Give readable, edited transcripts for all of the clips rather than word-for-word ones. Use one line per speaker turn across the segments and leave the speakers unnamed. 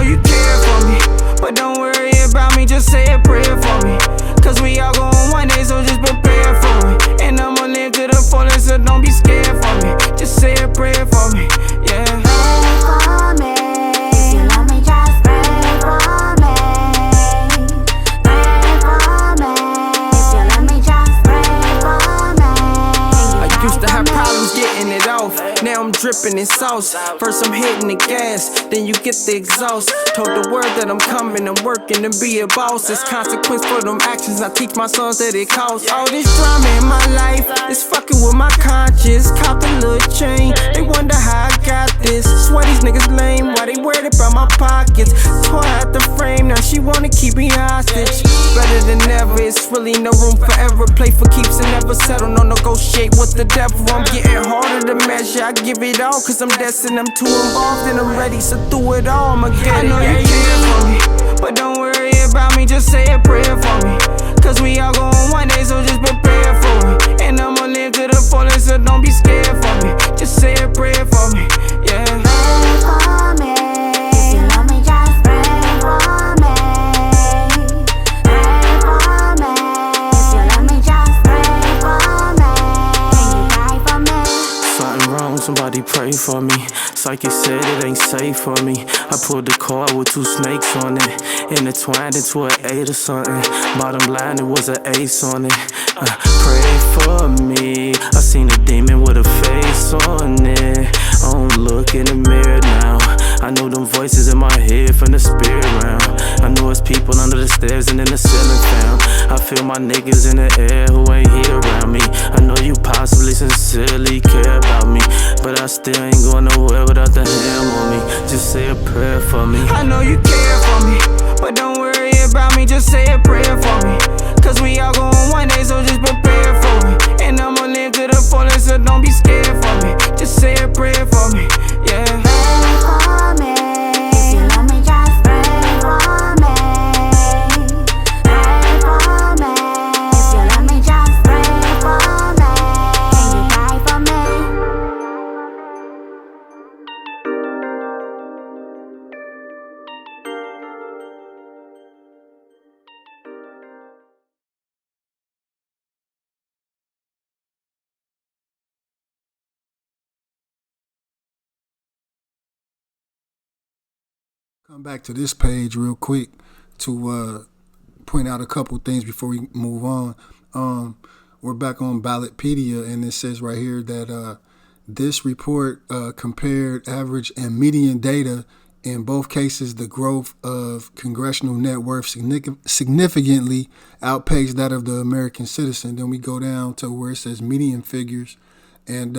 you care for me, but don't worry about me, just say a prayer for me. Cause we all going one day, so just prepare for me. And I'ma live to the fullest, so don't be scared for me. Just say a prayer for me, yeah.
Pray for me. If you love me, just pray for me. Pray for me. If you love me, just pray for me.
I used to have problems getting it off. Now I'm dripping in sauce. First I'm hitting the gas, then you get the exhaust. Told the world that I'm coming, I'm working to be a boss. It's consequence for them actions. I teach my sons that it costs. All this drama in my life is fucking with my conscience. Caught the little chain, they wonder how I got this. Swear these niggas lame, why they worried about my pockets? Tore out the frame, now she wanna keep me hostage. Better than ever, it's really no room for error. Play for keeps and never settle, no negotiate with the devil. I'm getting harder to measure, I give it all, cause I'm destined, I'm too involved and I'm ready, so through it all, I'ma get it. I know you care for me, but don't worry about me, just say a prayer for me. Cause we all going one day, so just prepare for me. And I'ma live to the fullest, so don't be scared for me. Just say a prayer for me, yeah.
Pray for me. If you love me, just pray for me. Pray for me. If you love me, just pray for me. Can you pray for me?
Something wrong, somebody pray for me. Psychic said it ain't safe for me. I pulled the card with 2 snakes on it, intertwined into an 8 or something. Bottom line, it was an ace on it. Pray for me. I seen a demon with a face on it. I don't look in the mirror now. I know them voices in my head from the spirit realm. I know it's people under the stairs and in the ceiling found. I feel my niggas in the air who ain't here around me. I know you possibly sincerely care about me, but I still ain't going nowhere without the hand on me. Just say a prayer for me. I know you care for me, but don't worry about me, just say a prayer for me. Cause we all going one day, so just prepare for me. And I'ma live to the fullest, so don't be scared for me. Just say a prayer for me, yeah.
Pray for me. If you love me, just pray for me. Pray for me. If you love me, just pray for me. Can you pray for me?
Come back to this page real quick to point out a couple things before we move on. We're back on Ballotpedia, and it says right here that this report compared average and median data. In both cases, the growth of congressional net worth significantly outpaced that of the American citizen. Then we go down to where it says median figures, and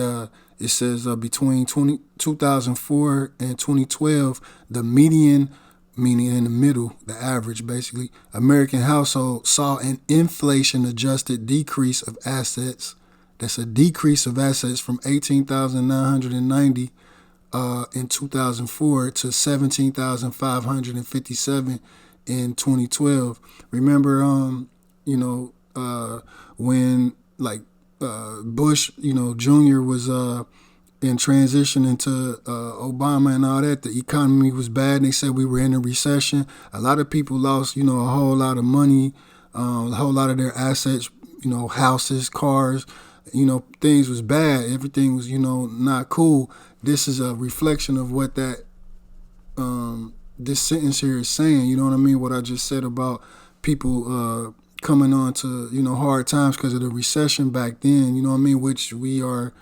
it says between 2004 and 2012, the median, meaning in the middle, the average basically, American household saw an inflation-adjusted decrease of assets. That's a decrease of assets from 18,990 in 2004 to 17,557 in 2012. Remember, when Bush, Jr. was in transition into Obama and all that, the economy was bad. They said we were in a recession. A lot of people lost, a whole lot of money, a whole lot of their assets, houses, cars, things was bad. Everything was, not cool. This is a reflection of what that this sentence here is saying. You know what I mean? What I just said about people coming on to, hard times because of the recession back then, you know what I mean? Which we are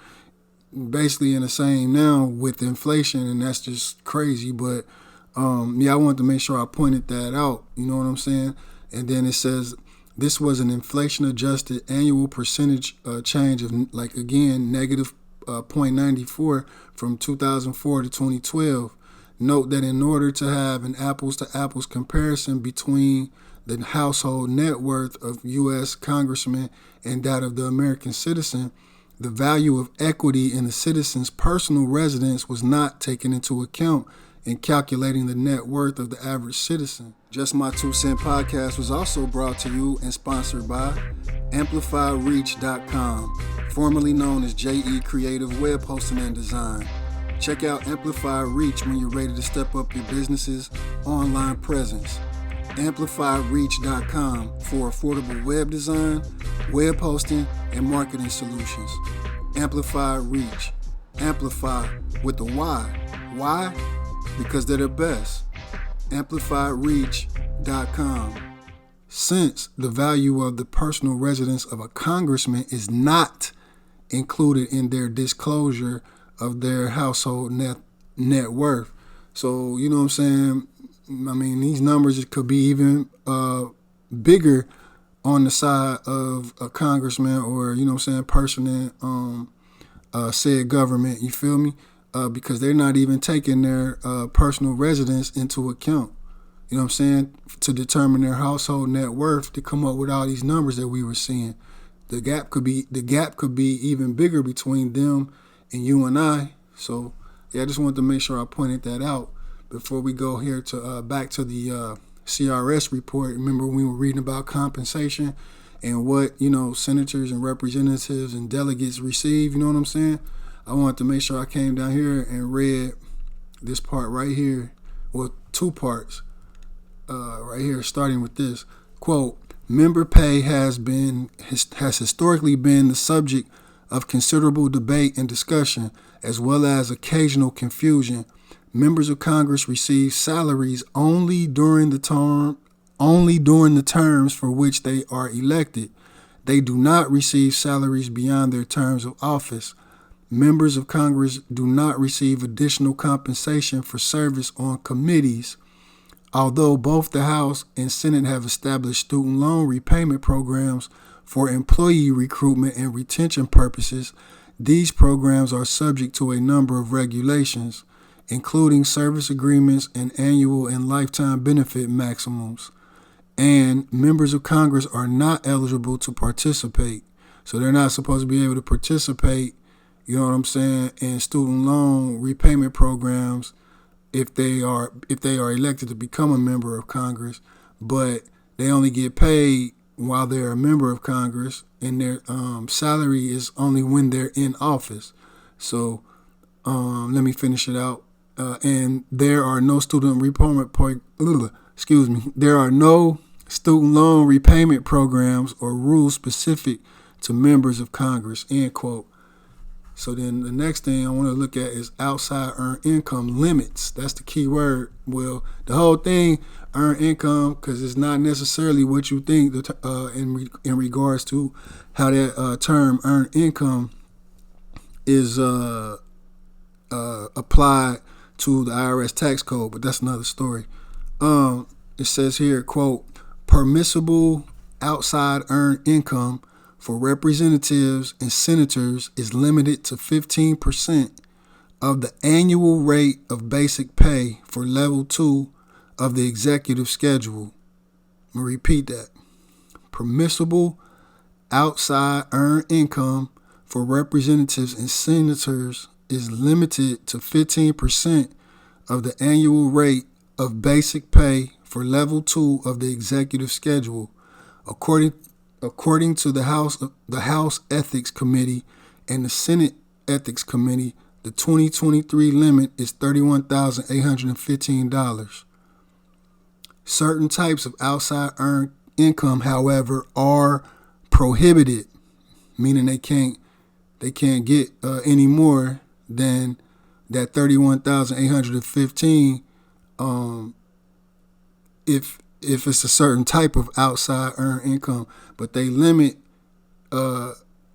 basically in the same now with inflation, and that's just crazy. But I wanted to make sure I pointed that out, you know what I'm saying? And then it says this was an inflation-adjusted annual percentage change of, negative 0.94 from 2004 to 2012. Note that in order to have an apples-to-apples comparison between the household net worth of U.S. congressmen and that of the American citizen, the value of equity in the citizen's personal residence was not taken into account in calculating the net worth of the average citizen. Just My 2 Cent podcast was also brought to you and sponsored by AmplifyReach.com, formerly known as JE Creative Web Hosting and Design. Check out Amplify Reach when you're ready to step up your business's online presence. AmplifyReach.com for affordable web design, web hosting, and marketing solutions. Amplify Reach. Amplify with a Y. Why? Because they're the best. AmplifyReach.com. Since the value of the personal residence of a congressman is not included in their disclosure of their household net worth. So, you know what I'm saying? I mean, these numbers could be even bigger on the side of a congressman or, you know what I'm saying, person in said government, you feel me? Because they're not even taking their personal residence into account. You know what I'm saying? To determine their household net worth to come up with all these numbers that we were seeing. The gap could be even bigger between them and you and I. So yeah, I just wanted to make sure I pointed that out before we go here to back to the CRS report. Remember we were reading about compensation and what, you know, senators and representatives and delegates receive, you know what I'm saying? I wanted to make sure I came down here and read this part right here, well, two parts right here, starting with this. Quote, member pay has historically been the subject of considerable debate and discussion, as well as occasional confusion. Members of Congress receive salaries only during the terms for which they are elected. They do not receive salaries beyond their terms of office. Members of Congress do not receive additional compensation for service on committees. Although both the House and Senate have established student loan repayment programs for employee recruitment and retention purposes, these programs are subject to a number of regulations, including service agreements and annual and lifetime benefit maximums. And members of Congress are not eligible to participate. So they're not supposed to be able to participate, you know what I'm saying, in student loan repayment programs if they are elected to become a member of Congress, but they only get paid while they're a member of Congress, and their salary is only when they're in office. So let me finish it out. And there are no there are no student loan repayment programs or rules specific to members of Congress, end quote. So then the next thing I want to look at is outside earned income limits. That's the key word. Well, the whole thing, earned income, because it's not necessarily what you think in regards to how that term earned income is applied to the IRS tax code, but that's another story. It says here, quote, permissible outside earned income for representatives and senators is limited to 15% of the annual rate of basic pay for level 2 of the executive schedule. I'm going to repeat that. Permissible outside earned income for representatives and senators is limited to 15% of the annual rate of basic pay for level 2 of the executive schedule, according to the House Ethics Committee and the Senate Ethics Committee. The 2023 limit is $31,815. Certain types of outside earned income, however, are prohibited, meaning they can't get any more than that $31,815 if it's a certain type of outside earned income. But they limit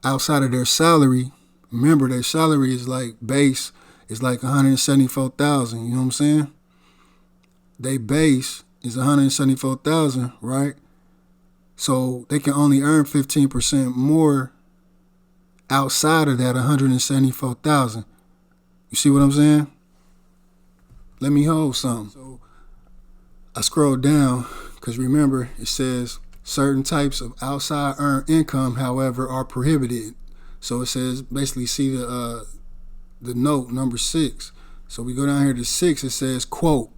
outside of their salary. Remember, their salary is like base is like $174,000. You know what I'm saying? They base is $174,000, right? So they can only earn 15% more outside of that $174,000. You see what I'm saying? Let me hold something. So I scrolled down because remember it says certain types of outside earned income, however, are prohibited. So it says basically see the note number 6. So we go down here to 6. It says, quote,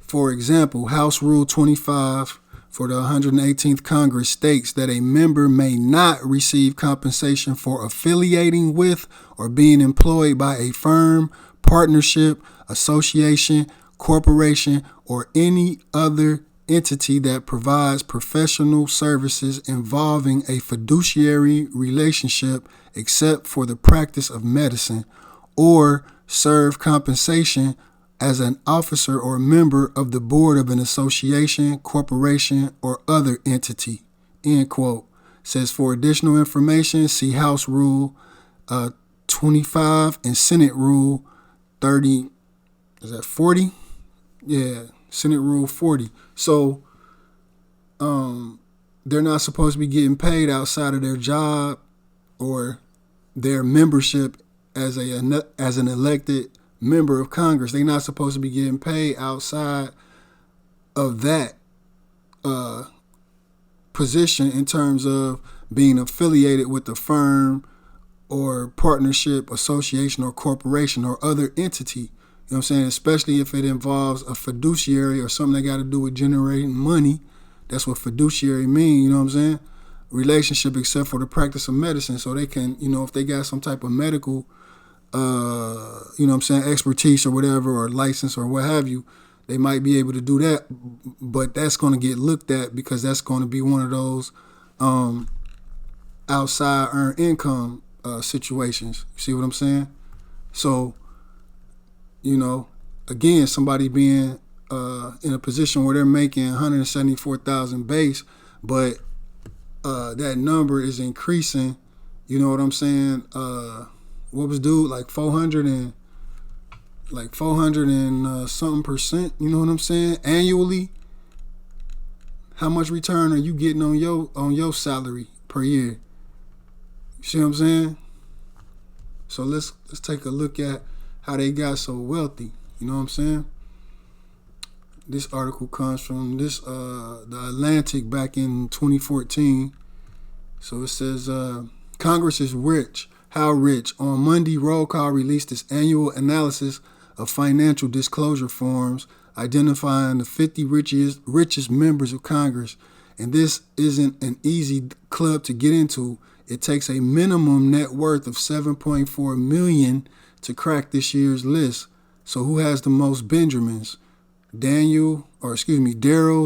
for example, House Rule 25 for the 118th Congress states that a member may not receive compensation for affiliating with or being employed by a firm, partnership, association, corporation, or any other entity that provides professional services involving a fiduciary relationship except for the practice of medicine, or serve compensation as an officer or member of the board of an association, corporation, or other entity. End quote. Says for additional information, see House Rule 25 and Senate Rule 30. Is that 40? Yeah, Senate Rule 40. So they're not supposed to be getting paid outside of their job or their membership as an elected member of Congress. They're not supposed to be getting paid outside of that position in terms of being affiliated with the firm or partnership, association, or corporation or other entity. You know what I'm saying? Especially if it involves a fiduciary or something that got to do with generating money. That's what fiduciary mean, you know what I'm saying? Relationship except for the practice of medicine. So they can, if they got some type of medical, expertise or whatever, or license or what have you, they might be able to do that. But that's going to get looked at because that's going to be one of those outside earned income situations. You see what I'm saying? So, again, somebody being in a position where they're making 174,000 base, but that number is increasing. You know what I'm saying? What was due? Like 400 and something percent. You know what I'm saying? Annually, how much return are you getting on your salary per year? You see what I'm saying? So let's take a look at how they got so wealthy. You know what I'm saying? This article comes from the Atlantic back in 2014. So it says, Congress is rich. How rich? On Monday, Roll Call released its annual analysis of financial disclosure forms identifying the 50 richest members of Congress. And this isn't an easy club to get into. It takes a minimum net worth of $7.4 million to crack this year's list. So who has the most Benjamins? Daryl,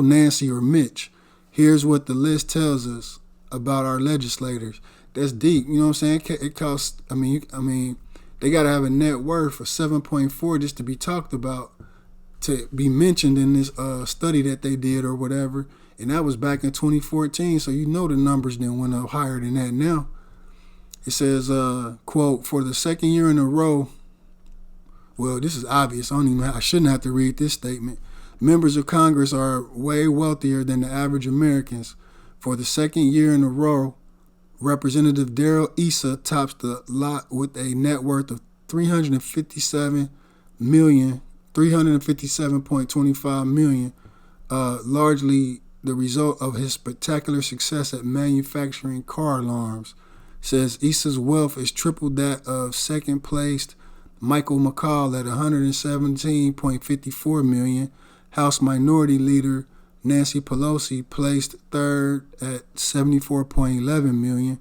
Nancy, or Mitch? Here's what the list tells us about our legislators. That's deep. You know what I'm saying? It costs, they got to have a net worth of 7.4 just to be talked about, to be mentioned in this study that they did or whatever. And that was back in 2014. So the numbers then went up higher than that now. It says, quote, for the second year in a row, well, this is obvious. I shouldn't have to read this statement. Members of Congress are way wealthier than the average Americans. For the second year in a row, Representative Daryl Issa tops the lot with a net worth of $357.25 million, largely the result of his spectacular success at manufacturing car alarms. Says Issa's wealth is triple that of second-placed Michael McCall at $117.54 million. House Minority Leader Nancy Pelosi placed third at $74.11 million,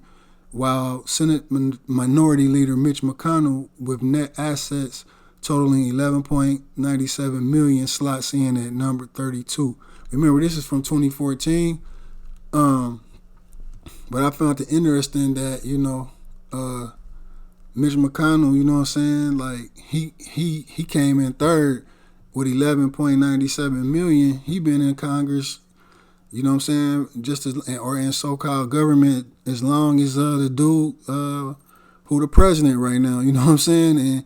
while Senate Minority Leader Mitch McConnell, with net assets totaling $11.97 million, slots in at number 32. Remember, this is from 2014. But I found it interesting that, Mitch McConnell, you know what I'm saying? Like he came in third with $11.97 million. He been in Congress, you know what I'm saying, or in so-called government as long as the dude who the president right now, you know what I'm saying? And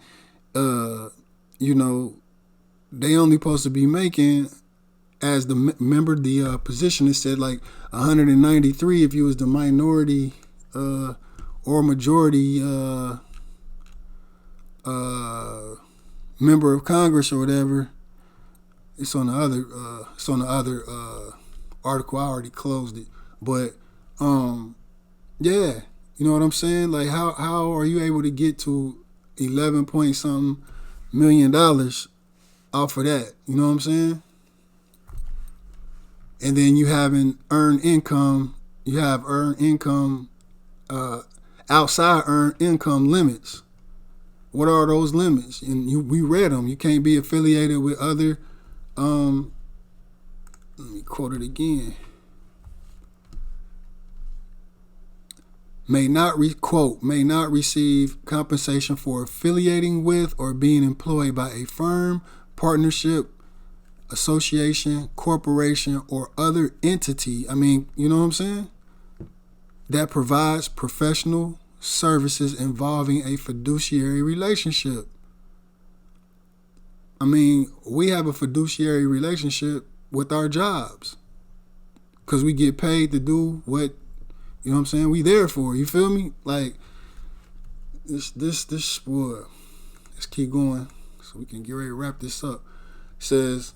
they only supposed to be making, as the position, it said like 193 if you was the minority or majority member of Congress or whatever. It's on the other article. I already closed it, but yeah, you know what I'm saying? Like how are you able to get to 11 point something $million off of that? You know what I'm saying? And then you have earned income. You have earned income outside earned income limits. What are those limits? And we read them. You can't be affiliated with other. Let me quote it again. May not receive compensation for affiliating with or being employed by a firm, partnership, association, corporation, or other entity. I mean, you know what I'm saying? That provides professional services involving a fiduciary relationship. I mean, we have a fiduciary relationship with our jobs because we get paid to do what, you know what I'm saying, we there for. You feel me? Like, this boy, let's keep going so we can get ready to wrap this up. It says,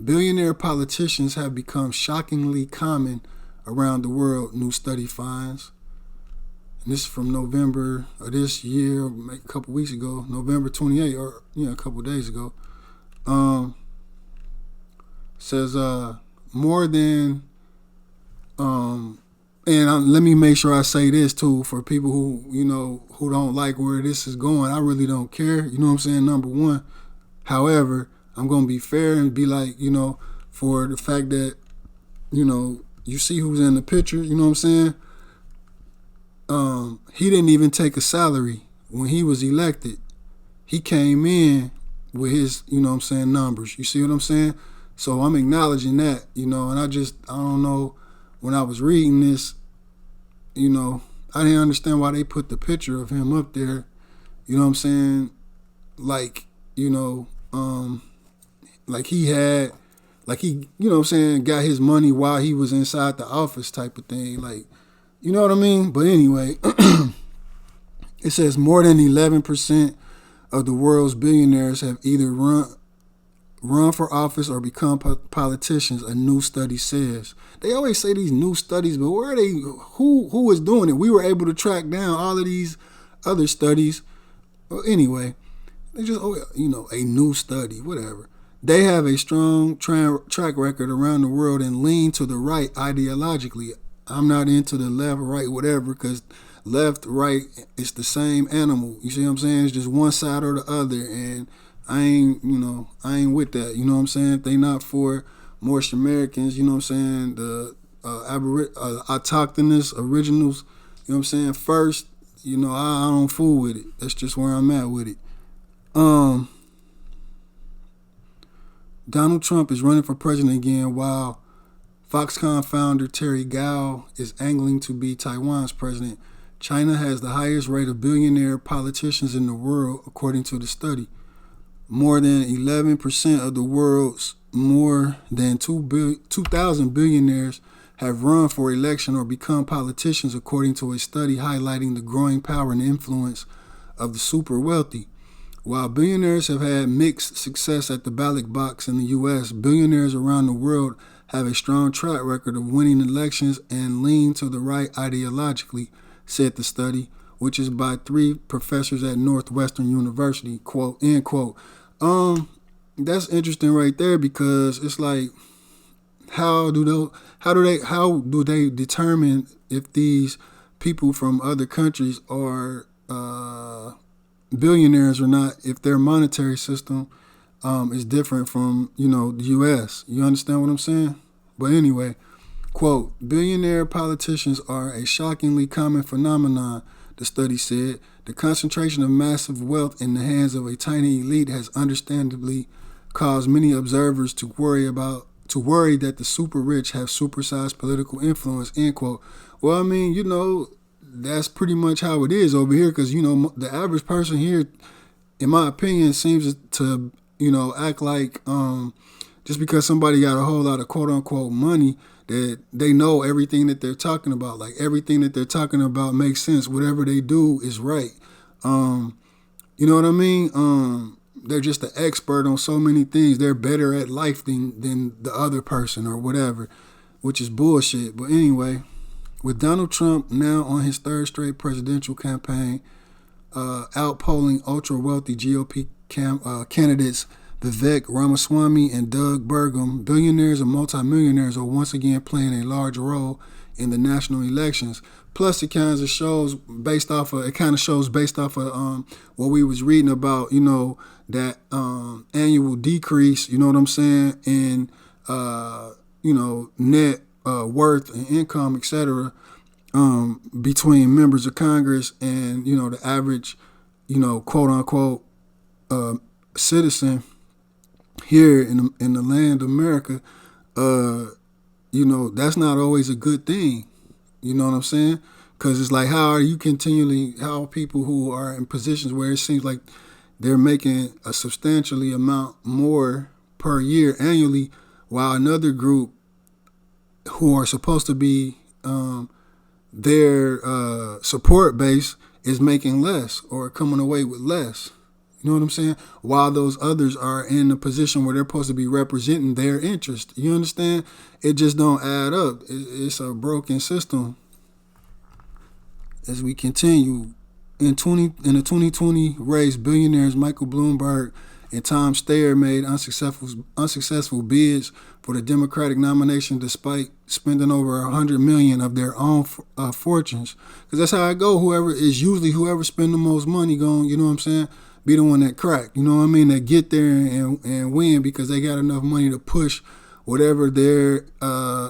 billionaire politicians have become shockingly common around the world, new study finds. And this is from November of this year, a couple weeks ago, November 28th, or a couple days ago. Says more than, and let me make sure I say this too for people who, who don't like where this is going. I really don't care. You know what I'm saying? Number one. However, I'm going to be fair and be like, for the fact that, you see who's in the picture, you know what I'm saying? He didn't even take a salary when he was elected. He came in with his, numbers. You see what I'm saying? So I'm acknowledging that, and I don't know, when I was reading this, I didn't understand why they put the picture of him up there, you know what I'm saying? Like, like he had, like he, got his money while he was inside the office type of thing. Like, you know what I mean? But anyway, it says more than 11% of the world's billionaires have either run for office or become politicians, a new study says. They always say these new studies, but where are they? Who is doing it? We were able to track down all of these other studies. Well, anyway, they just, a new study, whatever. They have a strong track record around the world and lean to the right ideologically. I'm not into the left, right, whatever, because left, right, it's the same animal. You see what I'm saying? It's just one side or the other, and I ain't with that. You know what I'm saying? If they not for Moorish Americans, you know what I'm saying? The autochthonous originals, you know what I'm saying? First, I don't fool with it. That's just where I'm at with it. Donald Trump is running for president again while Foxconn founder Terry Gou is angling to be Taiwan's president. China has the highest rate of billionaire politicians in the world, according to the study. More than 11% of the world's more than 2,000 billionaires have run for election or become politicians, according to a study highlighting the growing power and influence of the super wealthy. While billionaires have had mixed success at the ballot box in the U.S., billionaires around the world have a strong track record of winning elections and lean to the right ideologically, said the study, which is by 3 professors at Northwestern University, quote, end quote. That's interesting right there, because it's like, how do they determine if these people from other countries are billionaires or not, if their monetary system is different from, the U.S. You understand what I'm saying? But anyway, quote, billionaire politicians are a shockingly common phenomenon, the study said. The concentration of massive wealth in the hands of a tiny elite has understandably caused many observers to worry that the super rich have supersized political influence, end quote. Well, I mean, that's pretty much how it is over here, because, the average person here, in my opinion, seems to, act like just because somebody got a whole lot of quote-unquote money, that they know everything that they're talking about. Like, everything that they're talking about makes sense. Whatever they do is right. You know what I mean? They're just an expert on so many things. They're better at life than the other person or whatever, which is bullshit. But anyway, with Donald Trump now on his 3rd straight presidential campaign, outpolling ultra-wealthy GOP candidates Vivek Ramaswamy and Doug Burgum, billionaires and multimillionaires, are once again playing a large role in the national elections. Plus, it kind of shows based off of what we was reading about, that annual decrease, you know what I'm saying, in net worth and income, etc. Between members of Congress and the average, quote unquote citizen here in the land of America. That's not always a good thing. You know what I'm saying? Because it's like, how are people who are in positions where it seems like they're making a substantially amount more per year annually, while another group who are supposed to be their support base is making less or coming away with less. You know what I'm saying? While those others are in a position where they're supposed to be representing their interest. You understand? It just don't add up. It's a broken system. As we continue, in the 2020 race, billionaires Michael Bloomberg and Tom Steyer made unsuccessful bids for the Democratic nomination despite spending over $100 million of their own fortunes. Because that's how it go. Whoever spend the most money going, you know what I'm saying, be the one that crack. You know what I mean? That get there and win because they got enough money to push whatever their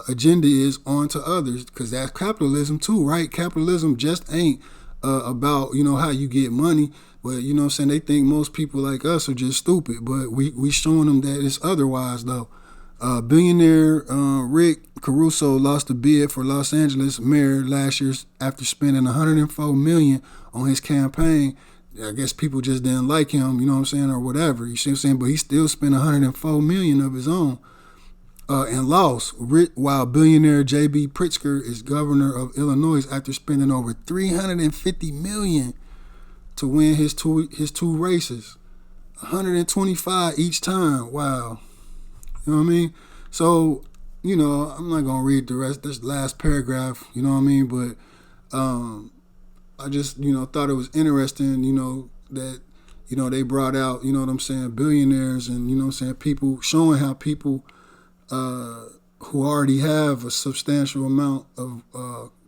agenda is onto others. Because that's capitalism too, right? Capitalism just ain't about, how you get money. But, you know what I'm saying, they think most people like us are just stupid. But we showing them that it's otherwise, though. Billionaire Rick Caruso lost a bid for Los Angeles mayor last year after spending $104 million on his campaign. I guess people just didn't like him, you know what I'm saying, or whatever. You see what I'm saying? But he still spent $104 million of his own and lost. While billionaire J.B. Pritzker is governor of Illinois after spending over $350 million to win his two races, 125 each time. Wow, you know what I mean? So, I'm not gonna read the rest. This last paragraph, you know what I mean? But I just, thought it was interesting, that, they brought out, you know what I'm saying, billionaires and, you know what I'm saying, people, showing how people who already have a substantial amount of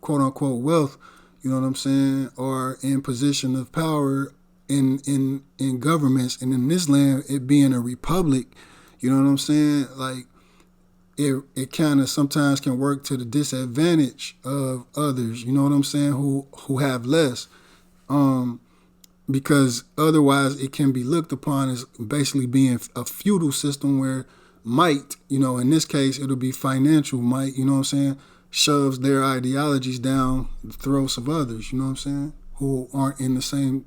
quote unquote wealth, you know what I'm saying, are in position of power in governments. And in this land, it being a republic, you know what I'm saying, like, it kind of sometimes can work to the disadvantage of others, you know what I'm saying, who have less, because otherwise it can be looked upon as basically being a feudal system where might, in this case it'll be financial might, you know what I'm saying, shoves their ideologies down the throats of others, you know what I'm saying, who aren't in the same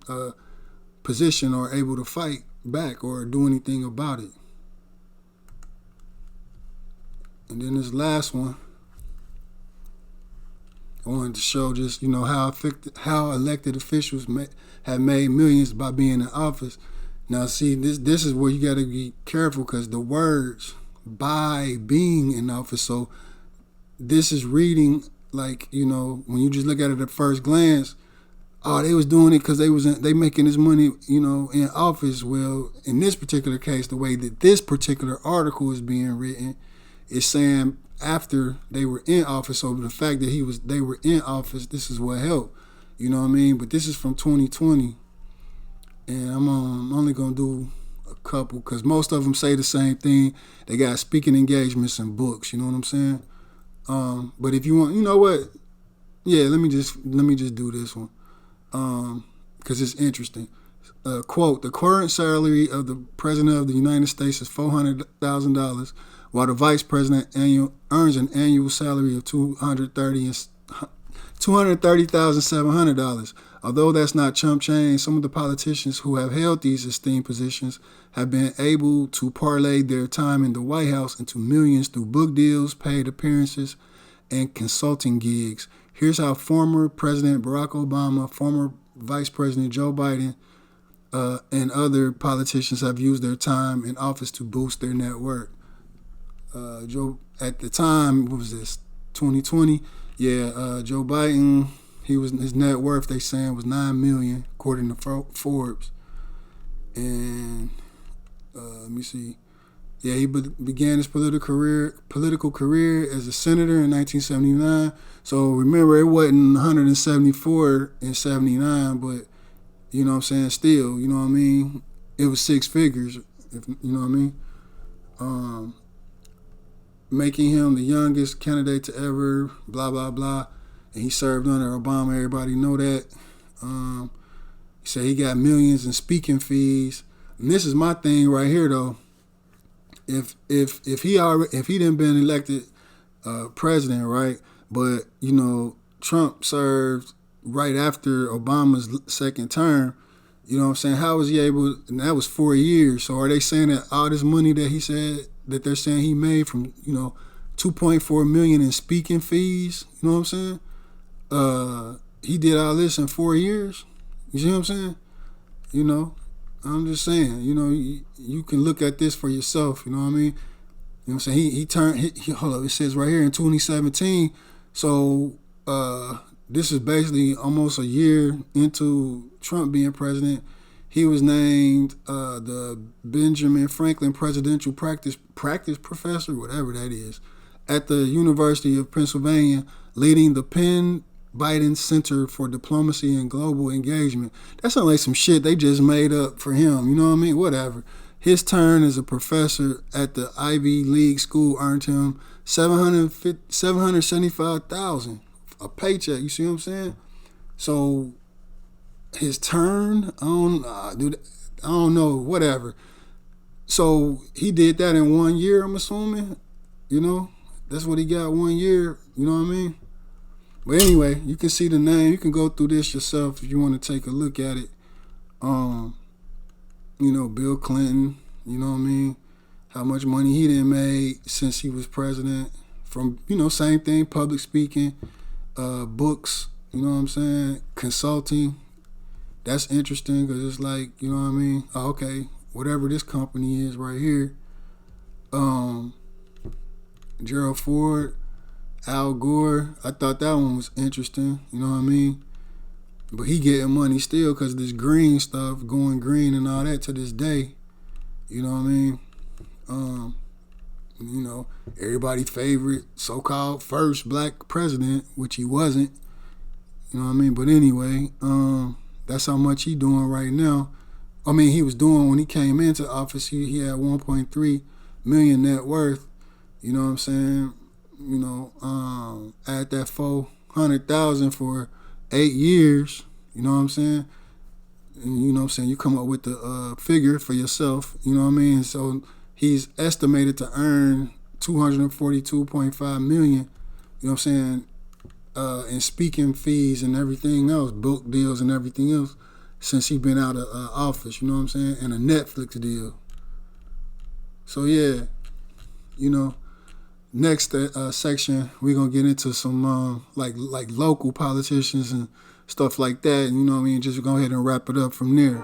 position or able to fight back or do anything about it. And then this last one, I wanted to show just, how elected officials have made millions by being in office. Now, see, this is where you got to be careful because the words by being in office. So this is reading like, when you just look at it at first glance, oh, they was doing it because they making this money, in office. Well, in this particular case, the way that this particular article is being written, it's saying after they were in office. So the fact that they were in office, this is what helped. You know what I mean? But this is from 2020. And I'm only going to do a couple because most of them say the same thing. They got speaking engagements and books. You know what I'm saying? But if you want, you know what? Yeah, let me just do this one because it's interesting. Quote, the current salary of the President of the United States is $400,000. While the vice president earns an annual salary of $230,700. Although that's not chump change, some of the politicians who have held these esteemed positions have been able to parlay their time in the White House into millions through book deals, paid appearances, and consulting gigs. Here's how former President Barack Obama, former Vice President Joe Biden, and other politicians have used their time in office to boost their net worth. Joe, at the time, what was this, 2020? Yeah, Joe Biden, his net worth, they saying, was $9 million, according to Forbes. And Let me see. Yeah, he began his political career as a senator in 1979. So remember, it wasn't 174 in 79, but you know what I'm saying. Still, you know what I mean. It was six figures. If you know what I mean. Making him the youngest candidate to ever. Blah blah blah. And he served under Obama. Everybody know that. He said he got millions in speaking fees. And this is my thing right here, though. If he didn't been elected president, right? But you know, Trump served right after Obama's second term. You know what I'm saying? How was he able? And that was 4 years. So are they saying that all this money that he said that they're saying he made from 2.4 million in speaking fees? You know what I'm saying? He did all this in 4 years. You see what I'm saying? You know. I'm just saying, you can look at this for yourself, you know what I mean? You know what I'm saying? He turned, hold up, it says right here in 2017, so this is basically almost a year into Trump being president. He was named the Benjamin Franklin Presidential Practice Professor, whatever that is, at the University of Pennsylvania, leading the Penn Biden Center for Diplomacy and Global Engagement. That sounds like some shit they just made up for him. You know what I mean? Whatever. His turn as a professor at the Ivy League school earned him $775,000 a paycheck. You see what I'm saying? So his turn, I don't know. Whatever. So he did that in 1 year. I'm assuming. That's what he got 1 year. You know what I mean? But anyway, you can see the name. You can go through this yourself if you want to take a look at it. Bill Clinton, you know what I mean? How much money he done made since he was president from, same thing, public speaking, books, you know what I'm saying? Consulting. That's interesting because it's like, you know what I mean? Oh, okay, whatever this company is right here. Gerald Ford, Al Gore, I thought that one was interesting, you know what I mean? But he getting money still because this green stuff, going green and all that to this day, you know what I mean? Everybody's favorite so-called first black president, which he wasn't, you know what I mean? But anyway, that's how much he doing right now. I mean, he was doing when he came into office, he had 1.3 million net worth, you know what I'm saying? Add that 400,000 for 8 years, you know what I'm saying? And you know what I'm saying, you come up with the figure for yourself, you know what I mean? So he's estimated to earn 242.5 million, you know what I'm saying, in speaking fees and everything else, book deals and everything else since he's been out of office, you know what I'm saying? And a Netflix deal. So yeah, next section, we're going to get into some like local politicians and stuff like that. And, you know what I mean? Just go ahead and wrap it up from there.